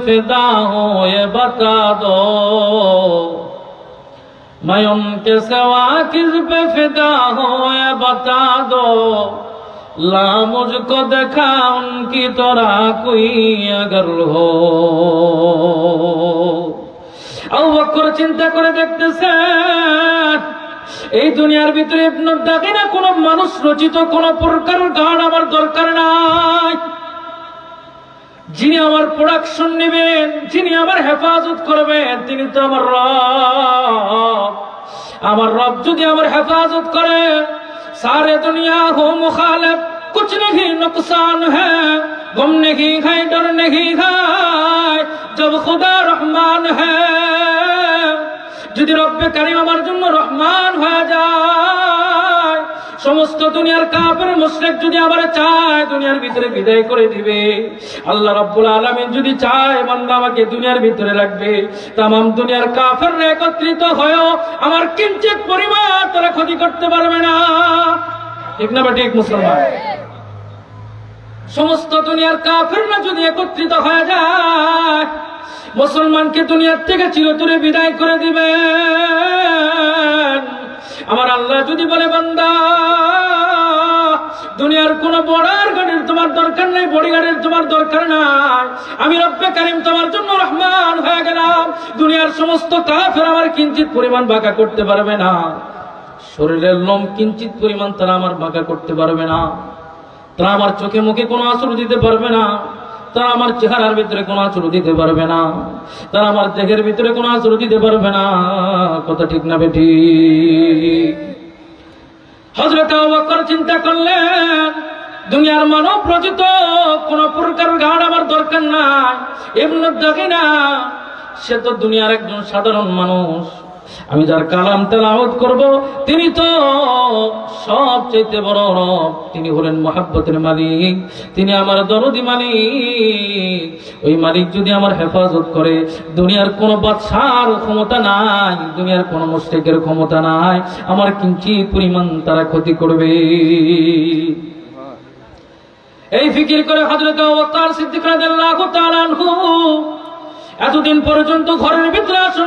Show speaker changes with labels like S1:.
S1: फिदा हो ये बता दो, मैं उनके सिवा किस पे फिदा हो ये बता दो, ला मुझको देखा उनकी तरह कोई अगर हो। আবু বকর চিন্তা করে দেখতেছে এই দুনিয়ার ভিতরে ইবনে দাগিনা কোন মানুষ রচিত কোন প্রকার গান আমার দরকার নাই। যিনি আমার প্রোডাকশন নেবেন, যিনি আমার হেফাজত করবেন, তিনি তো আমার রব। আমার রব যদি আমার হেফাজত করে, सारे दुनिया हो मुखालिफ कुछ नहीं नुकसान है, गम नहीं है डर नहीं है जब खुदा रहमान है। যদি রব্বে কারীম আমার জন্য রহমান হয়ে যায়, সমস্ত দুনিয়ার কাফের মুশরিক যদি আমারে চায় দুনিয়ার ভিতরে বিদায় করে দিবে, আল্লাহ রাব্বুল আলামিন যদি চায় বান্দা আমাকে দুনিয়ার ভিতরে রাখবে, तमाम দুনিয়ার কাফেররা একত্রিত হয়েও আমার কিঞ্চিত পরিমাণ তারা ক্ষতি করতে পারবে না। ঠিক না ঠিক মুসলমান? সমস্ত দুনিয়ার কাফেররা যদি একত্রিত হয়ে যায় মুসলমানকে দুনিয়ার থেকে চিরতরে বিদায় করে দিবেন। আমার আল্লাহ যদি বলে বান্দা দুনিয়ার কোন বড়ার গাড়ির তোমার দরকার নেই, বডিগার্ডের তোমার দরকার নাই, আমি রব্বে কারীম তোমার জন্য রহমান হয়ে গেলাম, দুনিয়ার সমস্ত কাফের আমার কিঞ্চিত পরিমাণ বাঁকা করতে পারবে না, শরীরের লোম কিঞ্চিত পরিমাণ তারা আমার বাঁকা করতে পারবে না, তারা আমার চোখে মুখে কোনো আঁচড় দিতে পারবে না, তারা আমার চেহারার ভিতরে কোনো আঁচড় দিতে পারবে না, তারা আমার দেহের ভিতরে কোনো আঁচড় দিতে পারবে না। কথা ঠিক না বেঠি? হযরত আবু বকর চিন্তা করলেন দুনিয়ার মানব রচিত কোন প্রকার গান আমার দরকার নাই। ইবনে দাগিনা সে তো দুনিয়ার একজন সাধারণ মানুষ, আমি যার কালাম তেলাওয়াত করব তিনি তো সবচেয়ে বড় রব, তিনি হলেন মহব্বতের মালিক, তিনি আমার দরদি মালিক। ওই মালিক যদি আমার হেফাজত করে দুনিয়ার কোন বাদশার ক্ষমতা নাই, দুনিয়ার কোন মুশরিকের ক্ষমতা নাই আমার কিঞ্চিত পরিমাণ তারা ক্ষতি করবে। এই ফিকির করে হযরত আবু বকর সিদ্দিক রাদিয়াল্লাহু তাআলা আনহু এতদিন পর্যন্ত ঘরের ভিতরে আসুন